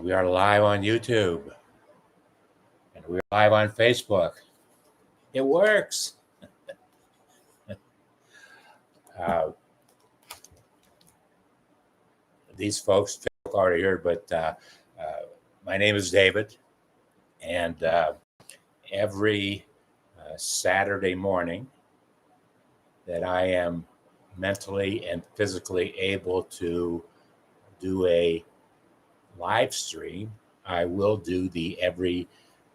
We are live on YouTube and we're live on Facebook. It works. These folks are here, but my name is David, and every Saturday morning that I am mentally and physically able to do a live stream, I will do the every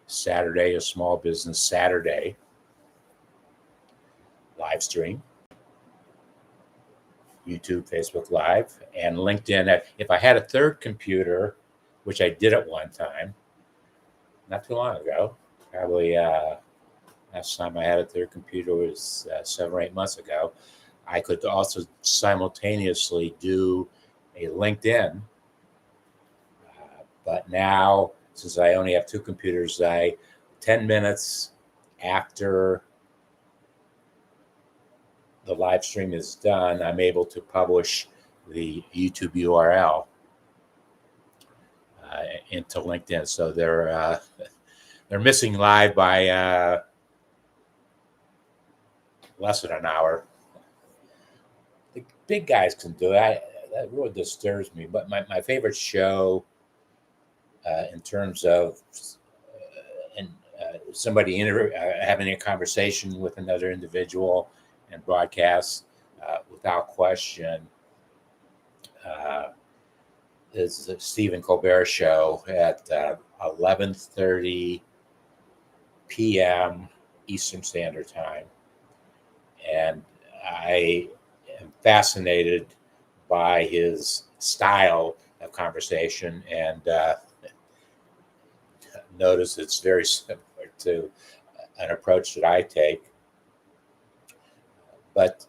Saturday, a Small Business Saturday live stream. YouTube, Facebook Live, and LinkedIn. If I had a third computer, which I did at one time, not too long ago, probably last time I had a third computer was 7 or 8 months ago, I could also simultaneously do a LinkedIn. But now, since I only have two computers, 10 minutes after the live stream is done, I'm able to publish the YouTube URL into LinkedIn. So they're missing live by less than an hour. The big guys can do it. That really disturbs me. But my favorite show in terms of somebody having a conversation with another individual and broadcast, without question, is the Stephen Colbert show at 11:30 p.m. Eastern Standard Time. And I am fascinated by his style of conversation, and notice it's very similar to an approach that I take. But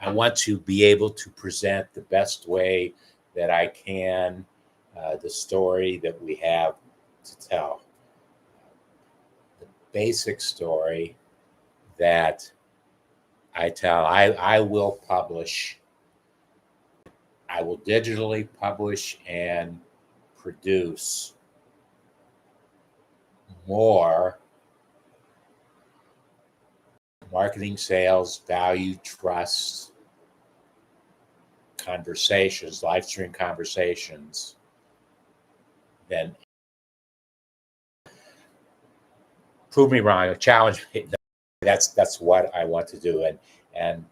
I want to be able to present the best way that I can the story that we have to tell. The basic story that I tell, I will publish. I will digitally publish and produce more marketing, sales, value, trust conversations, live stream conversations, then prove me wrong, challenge me. That's what I want to do. And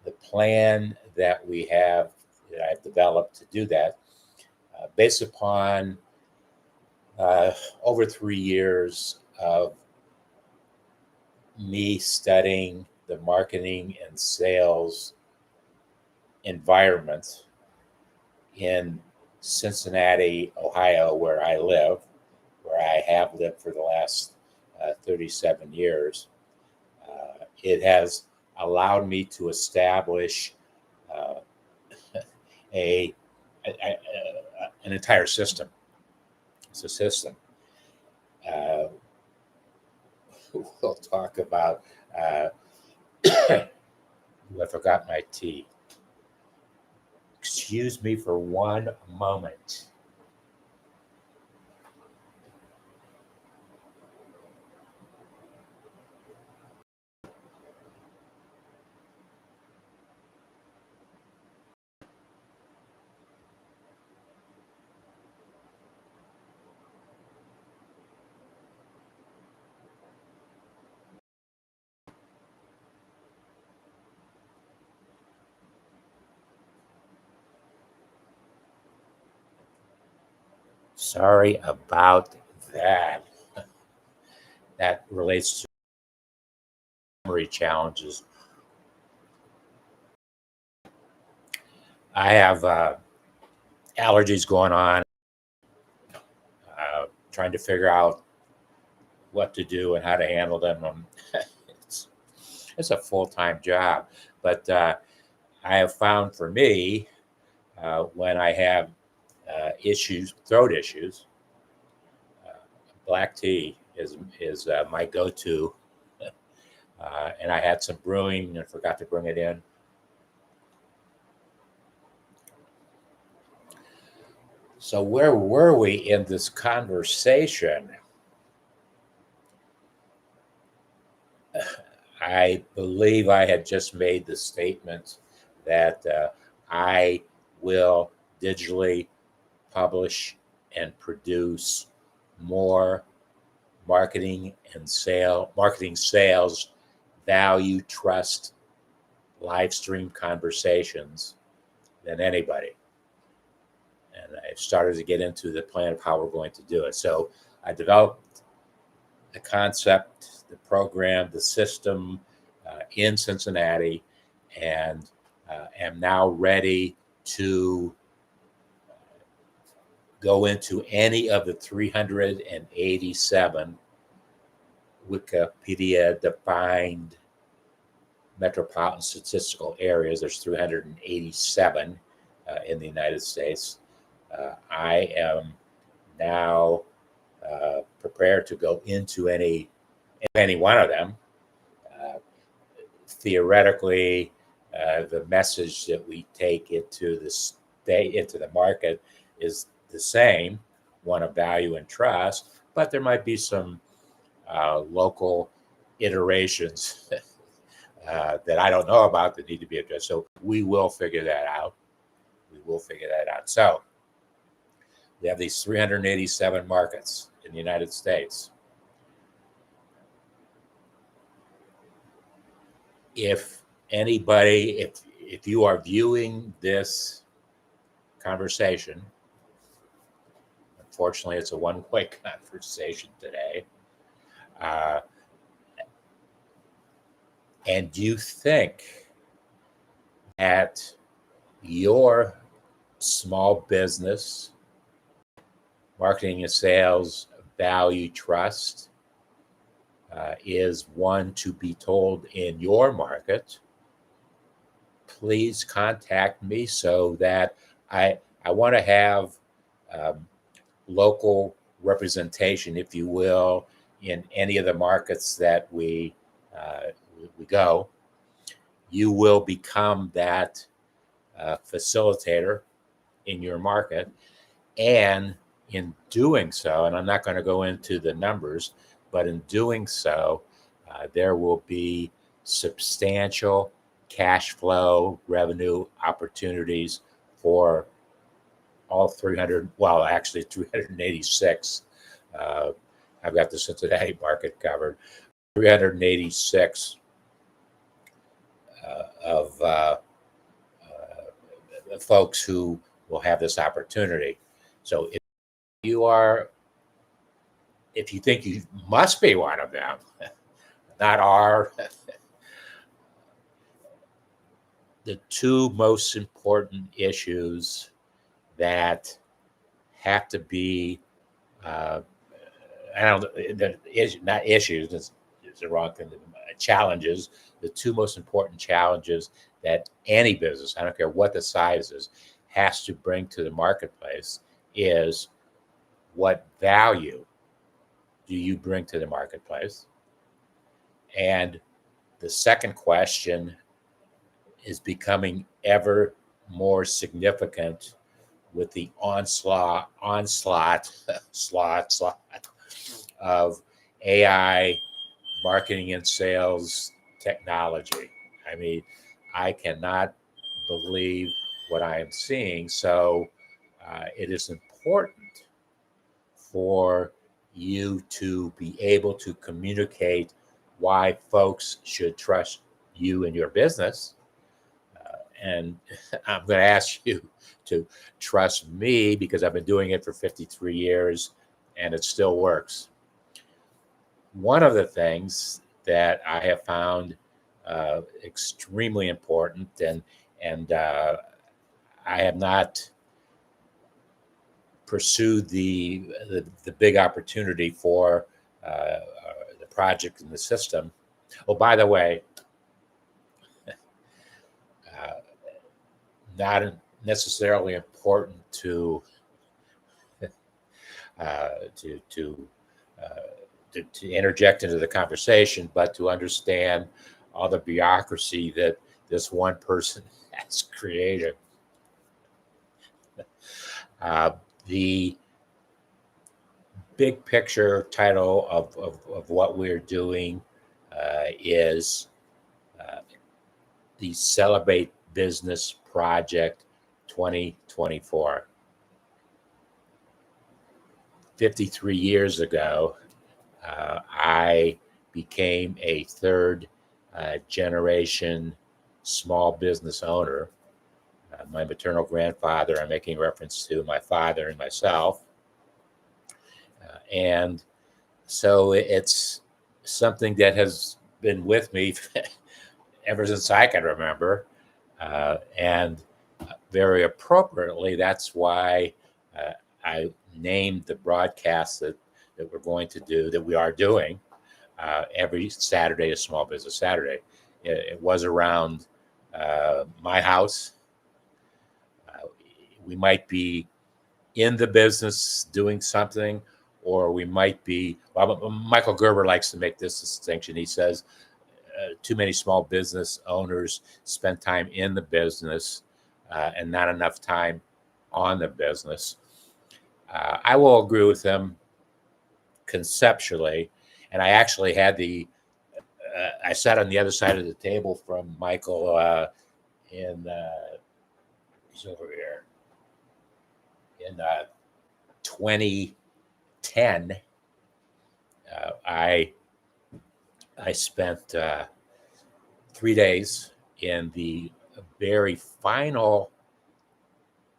the plan that we have, that I've developed to do that, based upon over 3 years of me studying the marketing and sales environment in Cincinnati, Ohio, where I live, where I have lived for the last 37 years. It has allowed me to establish an entire system. It's a system. We'll talk about. I forgot my tea. Excuse me for one moment. Sorry about that. That relates to memory challenges. I have allergies going on, trying to figure out what to do and how to handle them. It's a full-time job, but I have found for me, when I have issues, throat issues, black tea is my go-to and I had some brewing and forgot to bring it in. So where were we in this conversation? I believe I had just made the statement that I will digitally publish and produce more marketing sales, value, trust, live stream conversations than anybody. And I started to get into the plan of how we're going to do it. So I developed the concept, the program, the system in Cincinnati, and am now ready to go into any of the 387 Wikipedia defined metropolitan statistical areas. There's 387 in the United States. I am now prepared to go into any one of them. Theoretically, the message that we take into the market is the same, one of value and trust, but there might be some local iterations that I don't know about that need to be addressed. So we will figure that out. So we have these 387 markets in the United States. If anybody, if you are viewing this conversation, unfortunately, it's a one-way conversation today, and you think that your small business marketing and sales value trust is one to be told in your market, please contact me so that I want to have local representation, if you will, in any of the markets that we go. You will become that facilitator in your market, and in doing so, and I'm not going to go into the numbers, but in doing so, there will be substantial cash flow revenue opportunities for all 386. I've got the Cincinnati market covered. 386 of folks who will have this opportunity. So if you think you must be one of them, not are, the two most important issues that have to be, not issues, it's the wrong thing, challenges, the two most important challenges that any business, I don't care what the size is, has to bring to the marketplace is what value do you bring to the marketplace? And the second question is becoming ever more significant with the onslaught of AI marketing and sales technology. I mean, I cannot believe what I am seeing. So it is important for you to be able to communicate why folks should trust you in your business. And I'm going to ask you to trust me because I've been doing it for 53 years and it still works. One of the things that I have found extremely important, and I have not pursued the big opportunity for the project and the system. Oh, by the way, not necessarily important to to interject into the conversation, but to understand all the bureaucracy that this one person has created. The big picture title of what we're doing is the Celebrate Business Project 2024. 53 years ago, I became a third generation small business owner. My maternal grandfather, I'm making reference to my father and myself. And so it's something that has been with me ever since I can remember. And very appropriately, that's why I named the broadcast that we're going to do, that we are doing every Saturday, a Small Business Saturday. It was around my house. We might be in the business doing something, or we might be, well, Michael Gerber likes to make this distinction. He says too many small business owners spend time in the business and not enough time on the business. I will agree with him conceptually, and I actually had I sat on the other side of the table from Michael in he's over here in 2010. I spent 3 days in the very final,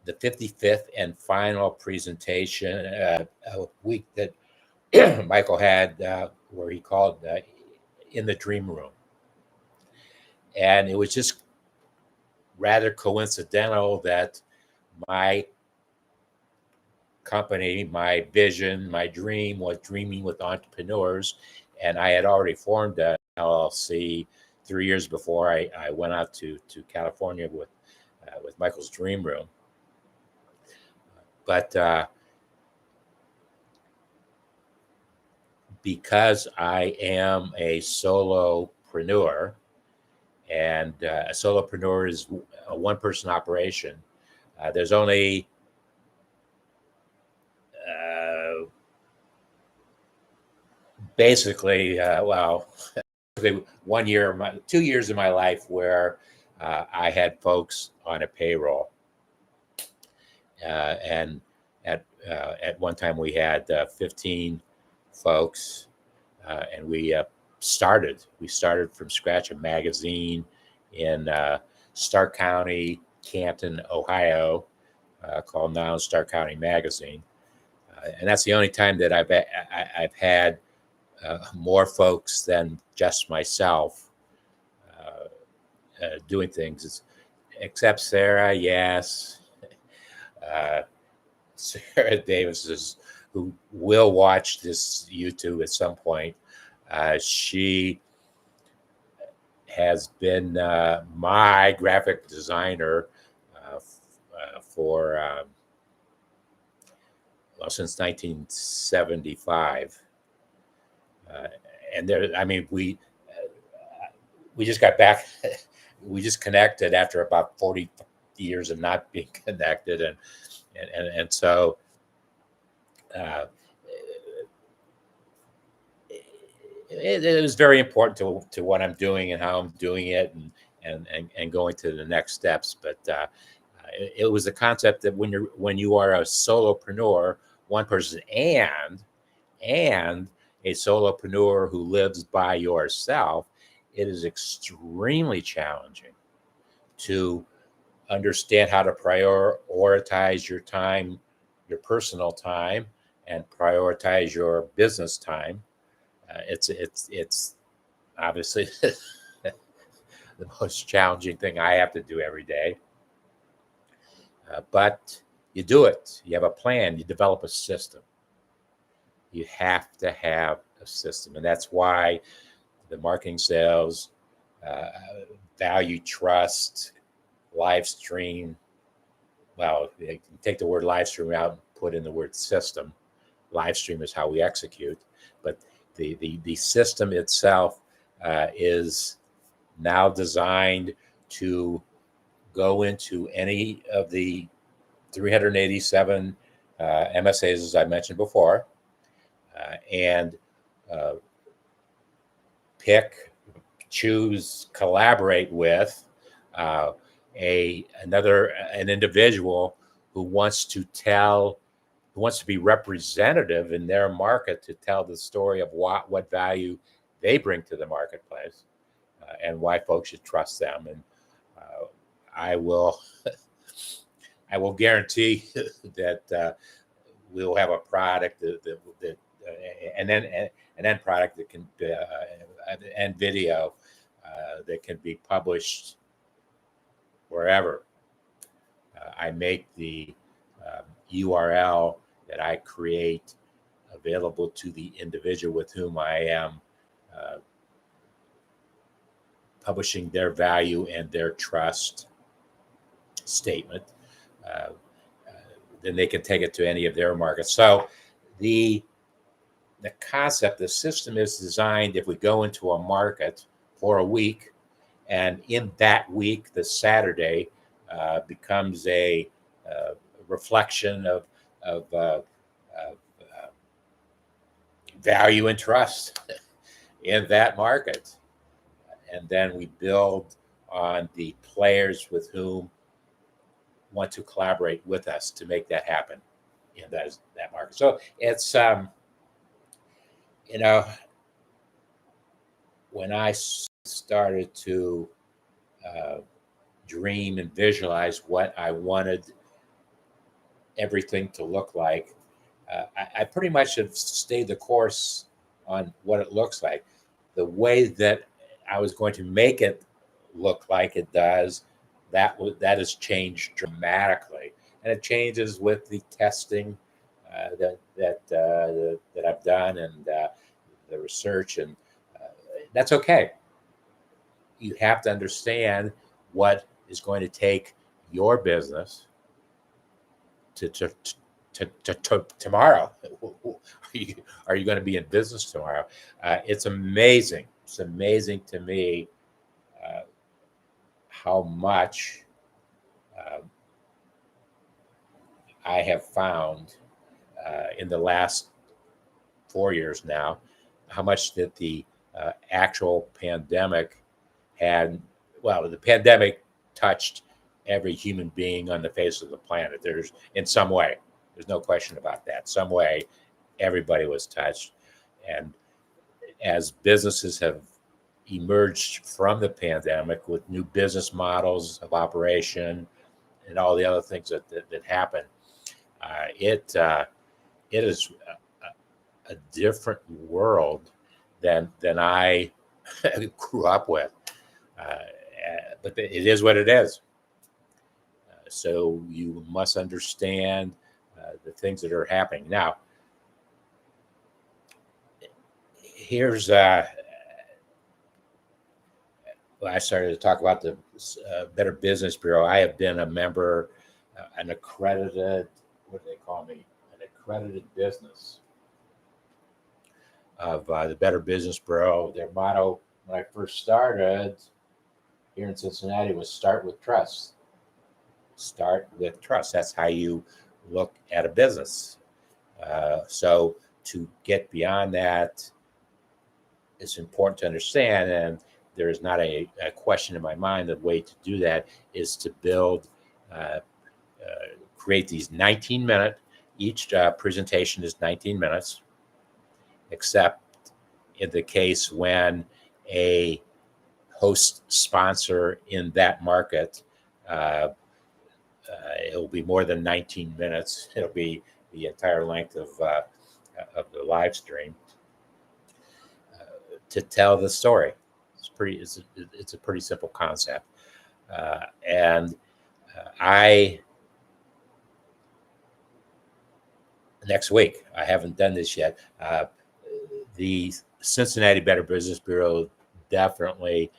the 55th and final presentation week that Michael had, where he called in the Dream Room. And it was just rather coincidental that my company, my vision, my dream was dreaming with entrepreneurs. And I had already formed an LLC 3 years before I went out to California with Michael's Dream Room. But because I am a solopreneur, and a solopreneur is a one-person operation, there's only basically, 2 years of my life where I had folks on a payroll. And at one time we had 15 folks, and we started from scratch a magazine in Stark County, Canton, Ohio, called Now Stark County Magazine. And that's the only time that I've had more folks than just myself doing things, except Sarah. Yes, Sarah Davis, who will watch this YouTube at some point. She has been my graphic designer for since 1975. And there, I mean, we just got back. We just connected after about 40 years of not being connected, and so it was very important to what I'm doing and how I'm doing it, and going to the next steps. But it was the concept that when you are a solopreneur, one person, and a solopreneur who lives by yourself, it is extremely challenging to understand how to prioritize your time, your personal time, and prioritize your business time. It's obviously the most challenging thing I have to do every day. But you do it. You have a plan. You develop a system. You have to have a system, and that's why the marketing, sales, value, trust, LiveStream. Well, you can take the word LiveStream out and put in the word system. LiveStream is how we execute, but the system itself is now designed to go into any of the 387 MSAs, as I mentioned before, and pick, choose, collaborate with an individual who wants to be representative in their market to tell the story of what value they bring to the marketplace, and why folks should trust them. And I will guarantee that we'll have a product that an end product that can and video that can be published wherever. I make the URL that I create available to the individual with whom I am publishing their value and their trust statement. Then they can take it to any of their markets. So the concept, the system is designed, if we go into a market for a week, and in that week, the Saturday becomes a reflection of value and trust in that market. And then we build on the players with whom want to collaborate with us to make that happen in that market. So it's, when I started to dream and visualize what I wanted everything to look like, I pretty much have stayed the course on what it looks like. The way that I was going to make it look like it does, that has changed dramatically, and it changes with the testing that I've done, and the research, and that's okay. You have to understand what is going to take your business to tomorrow. Are you going to be in business tomorrow? It's amazing. It's amazing to me how much I have found in the last 4 years now, how much that the actual pandemic had. Well, the pandemic touched every human being on the face of the planet. There's, in some way, there's no question about that. Some way, everybody was touched. And as businesses have emerged from the pandemic with new business models of operation and all the other things that happen, it is a different world than I grew up with. But it is what it is. So you must understand the things that are happening. Now, here's I started to talk about the Better Business Bureau. I have been a member, an accredited, what do they call me? An accredited business of the Better Business Bureau. Their motto when I first started here in Cincinnati was "Start with Trust." Start with trust. That's how you look at a business. So to get beyond that, it's important to understand, and there is not a question in my mind. The way to do that is to build, create these 19-minute, each presentation is 19 minutes, except in the case when a host sponsor in that market, it'll be more than 19 minutes. It'll be the entire length of the live stream to tell the story. It's a pretty simple concept, and next week, I haven't done this yet. The Cincinnati Better Business Bureau definitely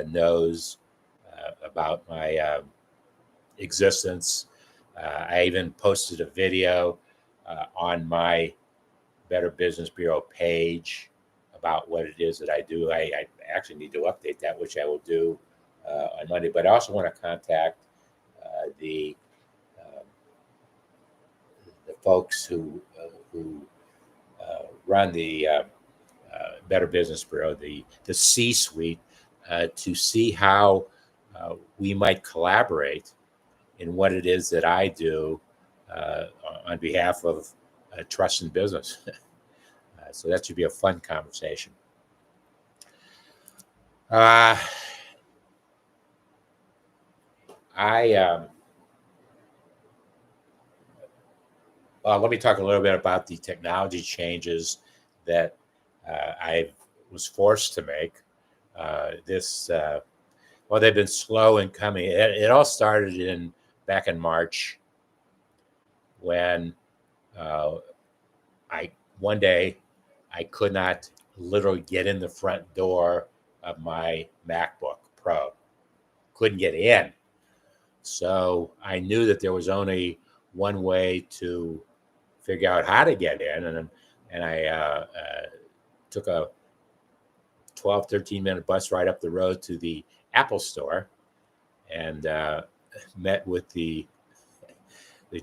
knows about my existence. I even posted a video on my Better Business Bureau page about what it is that I do. I actually need to update that, which I will do on Monday. But I also want to contact the folks who run the Better Business Bureau, the C-suite, to see how we might collaborate in what it is that I do on behalf of trust in business. So that should be a fun conversation. Let me talk a little bit about the technology changes that I was forced to make. Well, they've been slow in coming. It all started back in March when one day I could not literally get in the front door of my MacBook Pro. Couldn't get in. So I knew that there was only one way to figure out how to get in. And I took a 12, 13-minute bus ride up the road to the Apple store and met with the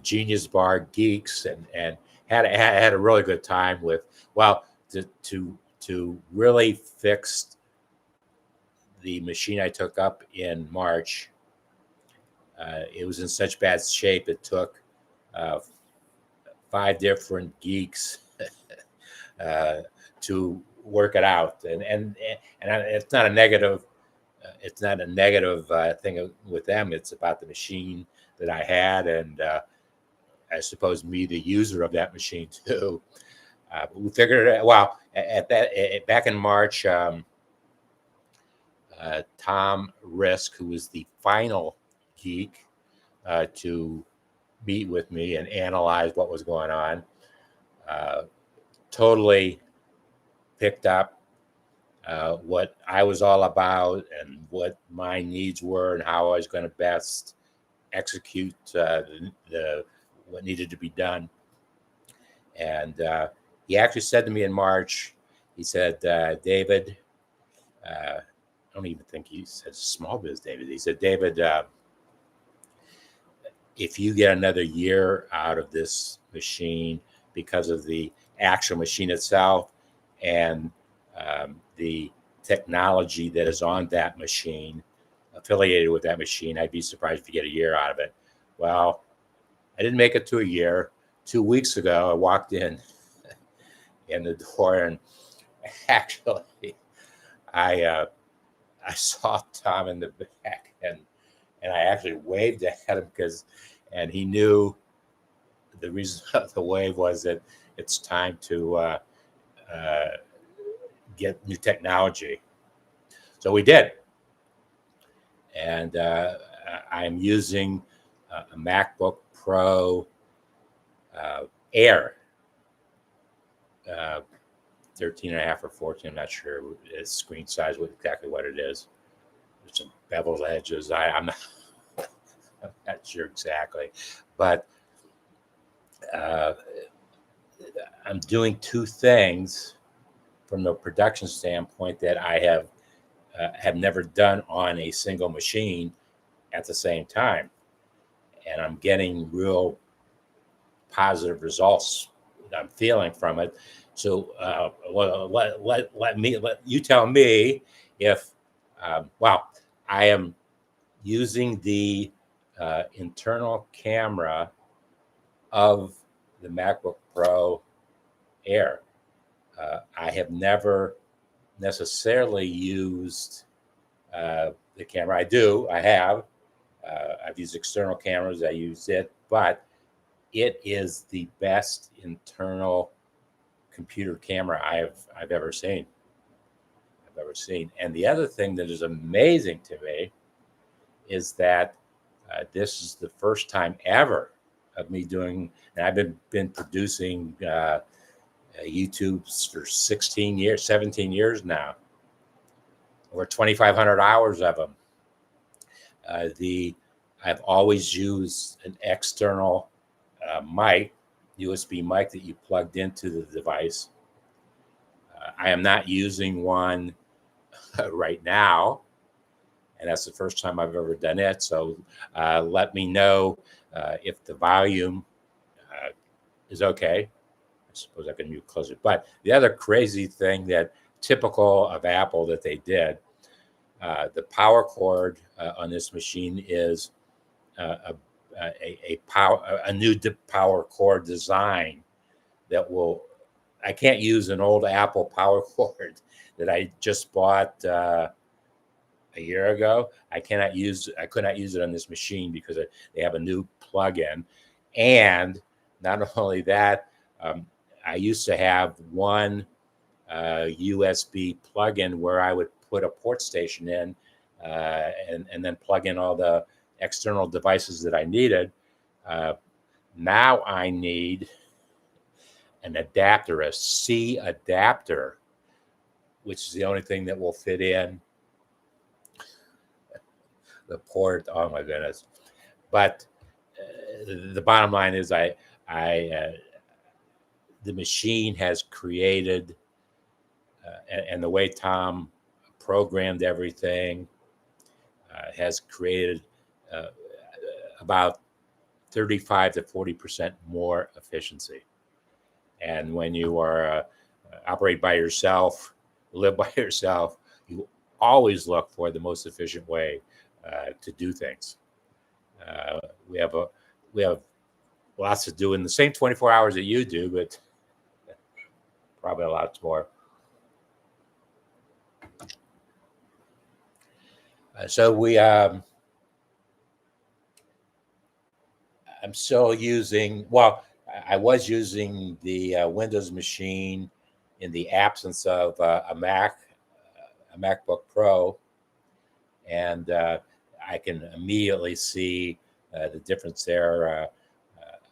Genius Bar geeks and had a really good time with, well, to really fix the machine I took up in March. It was in such bad shape. It took 5 different geeks to work it out, and it's not a negative. It's not a negative thing with them. It's about the machine that I had, and I suppose me, the user of that machine too. But we figured it out. Well, back in March, Tom Risk, who was the final geek to meet with me and analyze what was going on, totally picked up what I was all about and what my needs were and how I was going to best execute what needed to be done. And he actually said to me in March, he said, David, I don't even think he said small biz David. He said, David, if you get another year out of this machine because of the actual machine itself and the technology that is on that machine, affiliated with that machine, I'd be surprised if you get a year out of it. Well, I didn't make it to a year. 2 weeks ago, I walked in the door, and actually, I saw Tom in the back, and I actually waved at him and he knew the reason of the wave was that it's time to get new technology. So we did, and I'm using a MacBook Pro Air, 13 and a half or 14. I'm not sure its screen size, exactly what it is. There's some beveled edges. I'm not sure exactly, but I'm doing 2 things from the production standpoint that I have never done on a single machine at the same time, and I'm getting real positive results that I'm feeling from it. So let you tell me if I am using the internal camera of the MacBook Pro Air. I have never necessarily used the camera. I have. I've used external cameras. I use it, but it is the best internal computer camera I've ever seen. And the other thing that is amazing to me is that this is the first time ever of me doing, and I've been producing YouTubes for 17 years now, over 2,500 hours of them. I've always used an external mic, USB mic that you plugged into the device. I am not using one right now, and that's the first time I've ever done it. So let me know if the volume is okay. I suppose I can mute closer. But the other crazy thing that typical of Apple that they did, the power cord on this machine is a new power cord design that will. I can't use an old Apple power cord that I just bought a year ago. I could not use it on this machine because they have a new plug-in, and not only that, I used to have one USB plug-in where I would put a port station in and then plug in all the external devices that I needed. Now I need an adapter, a C adapter, which is the only thing that will fit in the port. Oh my goodness! But the bottom line is, the machine has created, and the way Tom programmed everything has created about 35 to 40% more efficiency. And when you are operate by yourself, live by yourself, you always look for the most efficient way to do things. We have lots to do in the same 24 hours that you do, but probably a lot more. So I'm still using. Well, I was using the Windows machine in the absence of a MacBook Pro, and I can immediately see the difference there.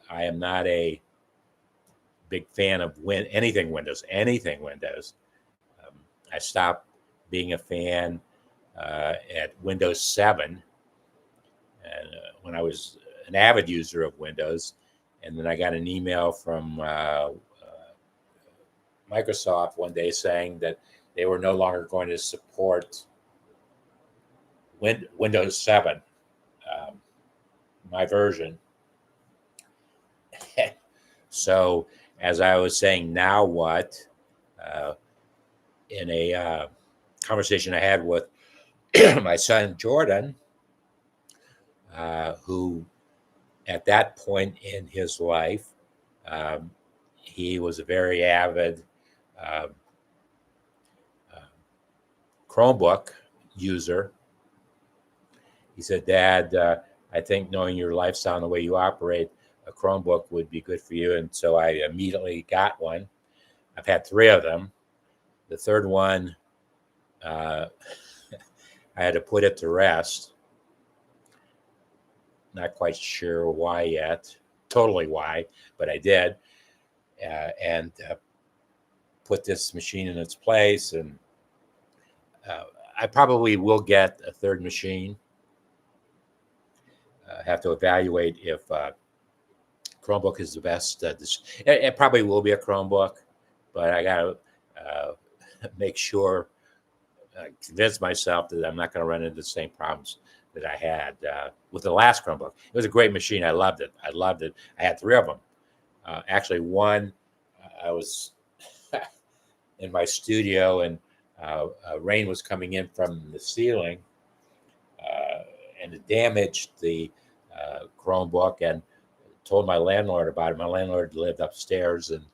I am not a big fan of anything Windows. I stopped being a fan at Windows 7, and when I was an avid user of Windows, and then I got an email from Microsoft one day saying that they were no longer going to support Windows 7, my version. So, as I was saying, now what? In a conversation I had with my son Jordan, who at that point in his life, he was a very avid Chromebook user. He said, "Dad, I think knowing your lifestyle and the way you operate, a Chromebook would be good for you." And so I immediately got one. I've had 3 of them. The third one, I had to put it to rest. Not quite sure why yet, totally why, but I did. And put this machine in its place. And I probably will get a third machine. Have to evaluate if Chromebook is the best. It probably will be a Chromebook, but I got to make sure, convince myself that I'm not going to run into the same problems that I had with the last Chromebook. It was a great machine. I loved it. I had 3 of them. Actually, one, I was in my studio and rain was coming in from the ceiling, and it damaged the Chromebook, and told my landlord about it. My landlord lived upstairs, and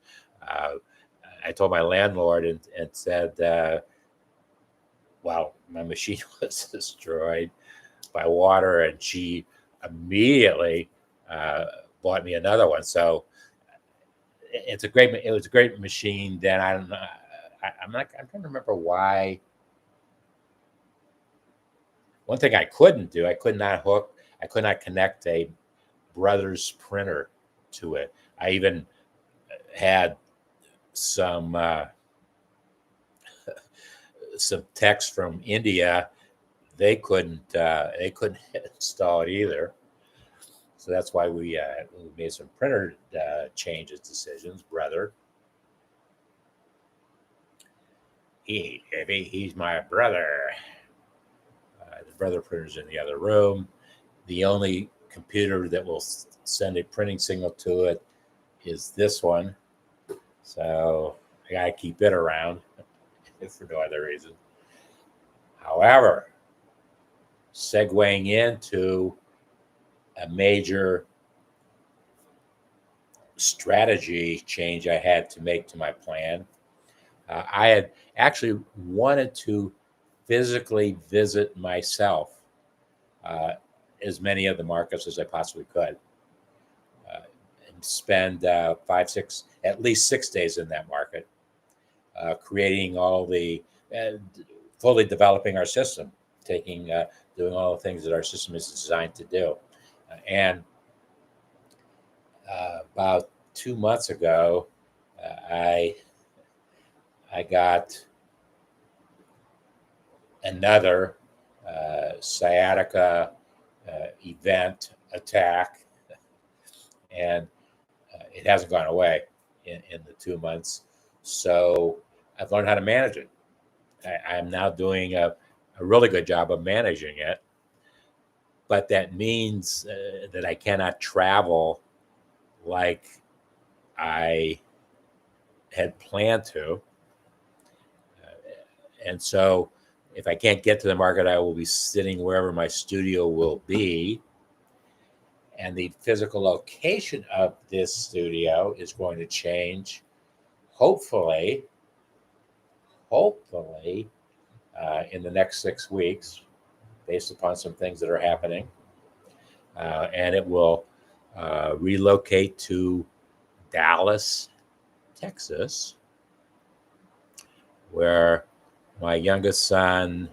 I told my landlord and said, well, my machine was destroyed by water, and she immediately bought me another one. So it was a great machine. Then I'm trying to remember why. One thing I couldn't do, I could not connect a Brothers printer to it. I even had some techs from India. They couldn't install it either. So that's why we made some printer decisions, brother. he's my brother. The brother printer's in the other room. The only computer that will send a printing signal to it is this one. So I got to keep it around if for no other reason. However, segueing into a major strategy change I had to make to my plan. I had actually wanted to physically visit myself as many of the markets as I possibly could, and spend at least 6 days in that market, creating all the, fully developing our system, doing all the things that our system is designed to do. And about 2 months ago, I got another sciatica event attack, and it hasn't gone away in the 2 months. So I've learned how to manage it. I'm now doing a really good job of managing it, but that means that I cannot travel like I had planned to. And so if I can't get to the market, I will be sitting wherever my studio will be. And the physical location of this studio is going to change, hopefully, in the next 6 weeks, based upon some things that are happening. And it will relocate to Dallas, Texas, where my youngest son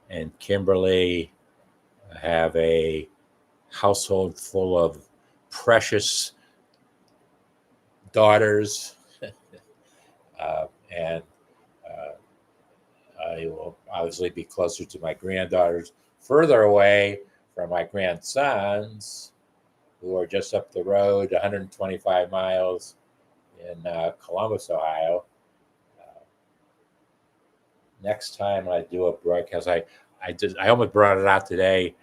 and Kimberly have a household full of precious daughters. And I will obviously be closer to my granddaughters, further away from my grandsons, who are just up the road, 125 miles in Columbus, Ohio. Next time I do a broadcast, I almost brought it out today.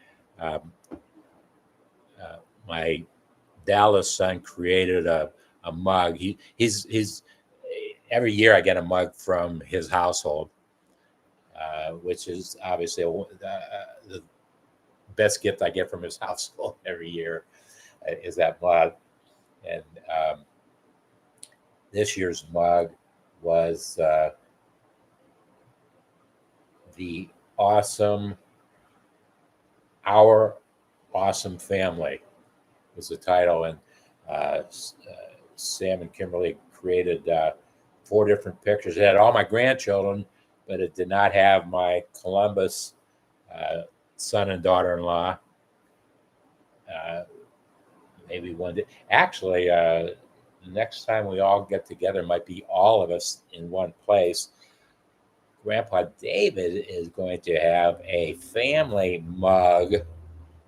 My Dallas son created a mug. He's every year I get a mug from his household, which is obviously the best gift I get from his household every year is that mug. And this year's mug was the awesome, Our Awesome Family was the title. And Sam and Kimberly created 4 different pictures. It had all my grandchildren, but it did not have my Columbus son and daughter-in-law. Maybe one day. Actually, the next time we all get together, might be all of us in one place. Grandpa David is going to have a family mug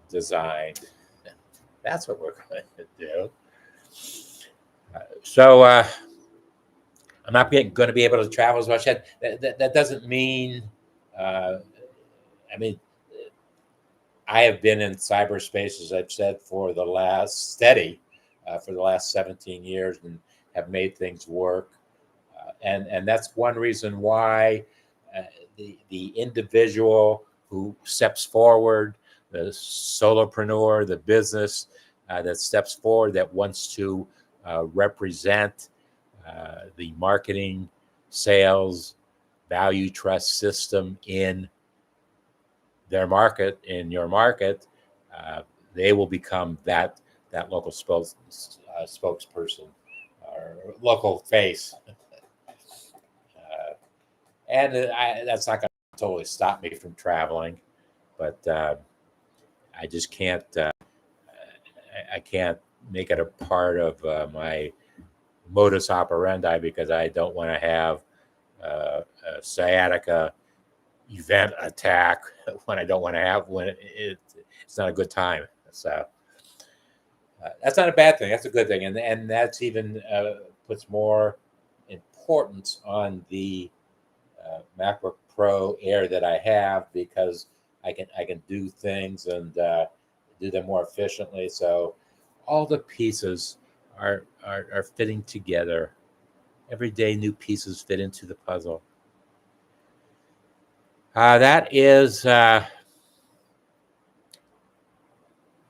designed. That's what we're going to do. So I'm not going to be able to travel as much. That doesn't mean, I mean, I have been in cyberspace, as I've said, for the last 17 years, and have made things work. And that's one reason why the individual who steps forward, the solopreneur, the business that steps forward, that wants to represent the marketing, sales, value, trust system in their market, in your market, they will become that local spokesperson or local face. And that's not going to totally stop me from traveling, but I just can't. I can't make it a part of my modus operandi, because I don't want to have a sciatica event attack when I don't want to have, when it's not a good time. So that's not a bad thing. That's a good thing, and that's even puts more importance on the MacBook Pro Air that I have, because I can do things and do them more efficiently. So all the pieces are fitting together. Every day, new pieces fit into the puzzle. That is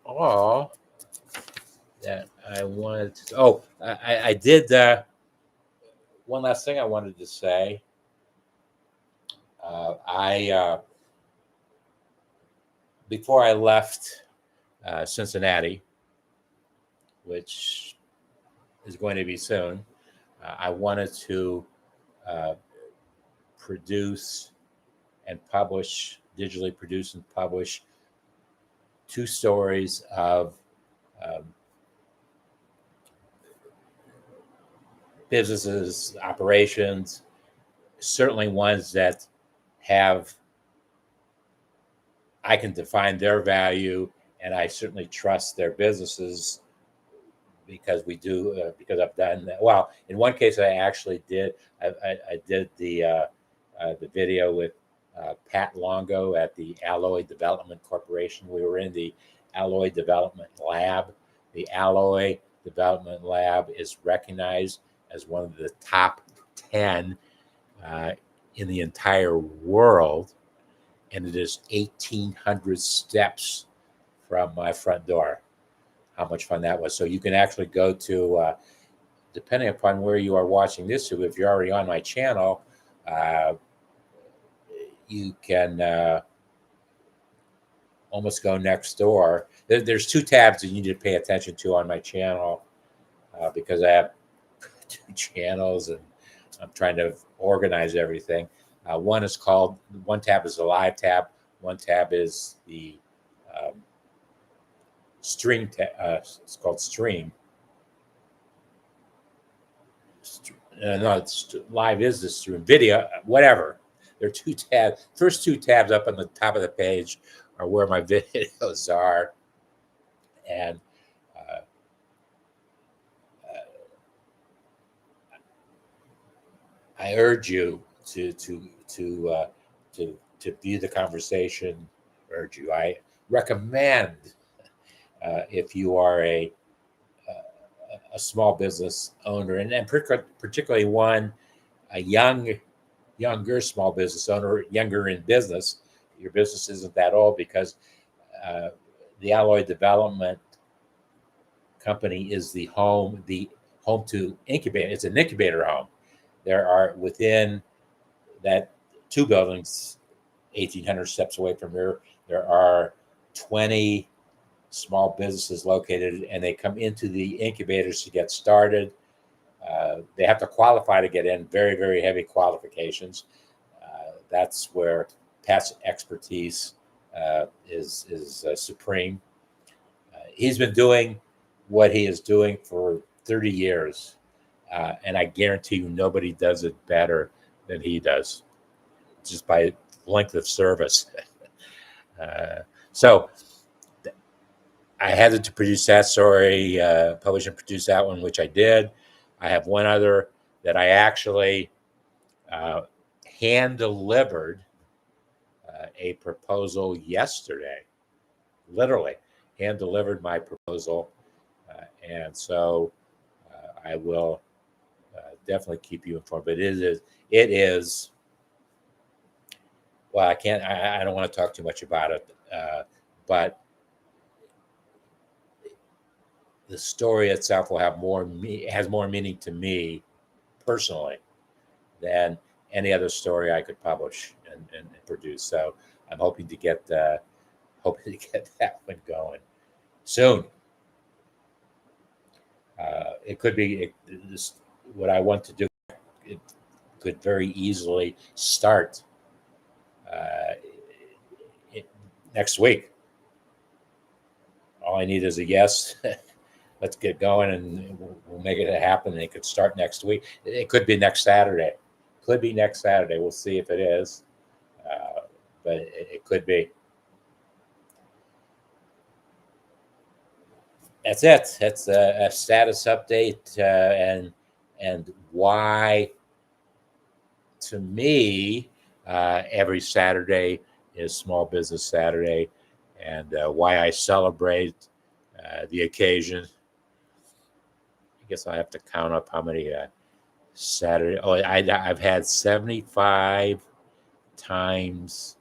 all that I wanted to. Oh, I did. One last thing I wanted to say. I Before I left Cincinnati, which is going to be soon, I wanted to uh, produce and publish, digitally produce and publish 2 stories of um, businesses, operations, certainly ones that have, I can define their value, and I certainly trust their businesses, because because I've done that. Well, in one case, I actually did. I did the video with Pat Longo at the Alloy Development Corporation. We were in the Alloy Development Lab. The Alloy Development Lab is recognized as one of the top 10 in the entire world, and it is 1,800 steps from my front door. How much fun that was. So you can actually go to, depending upon where you are watching this, so if you're already on my channel, you can almost go next door. There's 2 tabs that you need to pay attention to on my channel, because I have 2 channels and I'm trying to organize everything. One tab is the live tab. One tab is the stream tab. It's called stream. No, it's live is the stream. Video, whatever. There are 2 tabs. First 2 tabs up on the top of the page are where my videos are, and I urge you to view the conversation. I recommend, if you are a small business owner, and particularly one, a younger small business owner, younger in business. Your business isn't that old, because the Alloy Development Company is the home to incubate. It's an incubator home. There are, within that 2 buildings, 1,800 steps away from here, there are 20 small businesses located, and they come into the incubators to get started. They have to qualify to get in, very, very heavy qualifications. That's where Pat's expertise is supreme. He's been doing what he is doing for 30 years, and I guarantee you nobody does it better than he does, just by length of service. So I had to produce that story, publish and produce that one, which I did. I have one other that I actually hand delivered a proposal yesterday. Literally hand delivered my proposal, and so I will definitely keep you informed. But it is. Well, I don't want to talk too much about it, but the story itself will have has more meaning to me personally than any other story I could publish and produce. So I'm hoping to get that one going soon. It could be what I want to do. It could very easily start next week. All I need is a yes. Let's get going, and we'll make it happen. It could start next week. It could be next Saturday. Could be next Saturday. We'll see if it is, but it could be. That's it. That's a status update, and why to me, every Saturday is Small Business Saturday, and why I celebrate the occasion. I guess I have to count up how many Saturday. Oh, I've had 75 times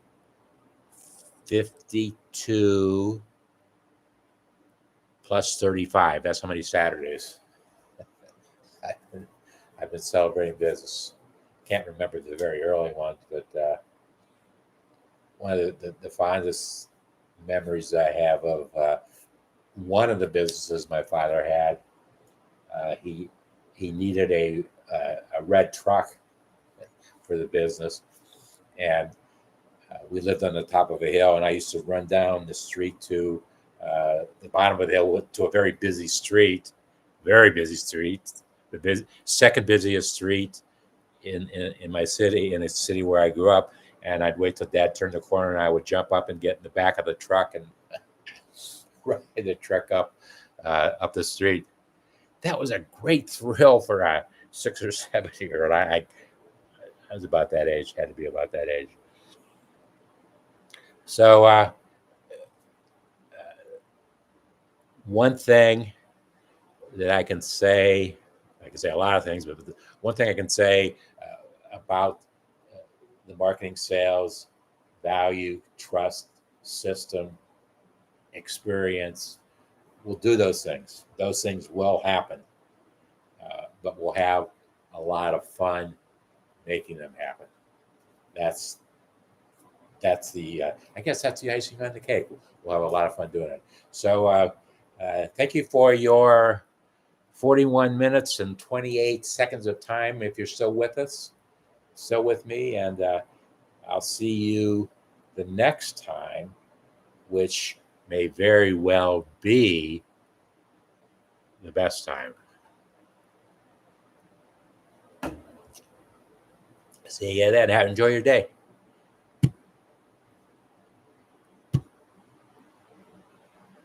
52 plus 35. That's how many Saturdays I've been celebrating business. Can't remember the very early ones, but one of the fondest memories I have of one of the businesses my father had. He needed a red truck for the business, and we lived on the top of a hill, and I used to run down the street to the bottom of the hill to a very busy street, the second busiest street in my city, in a city where I grew up. And I'd wait till Dad turned the corner, and I would jump up and get in the back of the truck and ride the truck up the street. That was a great thrill for a 6 or 7 year old. I was about that age, had to be about that age. So one thing that I can say a lot of things, but one thing I can say about the marketing, sales, value, trust, system, experience, we'll do those things. Those things will happen, but we'll have a lot of fun making them happen. That's the I guess that's the icing on the cake. We'll have a lot of fun doing it. So thank you for your 41 minutes and 28 seconds of time. If you're still with us, still with me, and I'll see you the next time, which may very well be the best time. See you then. Enjoy your day.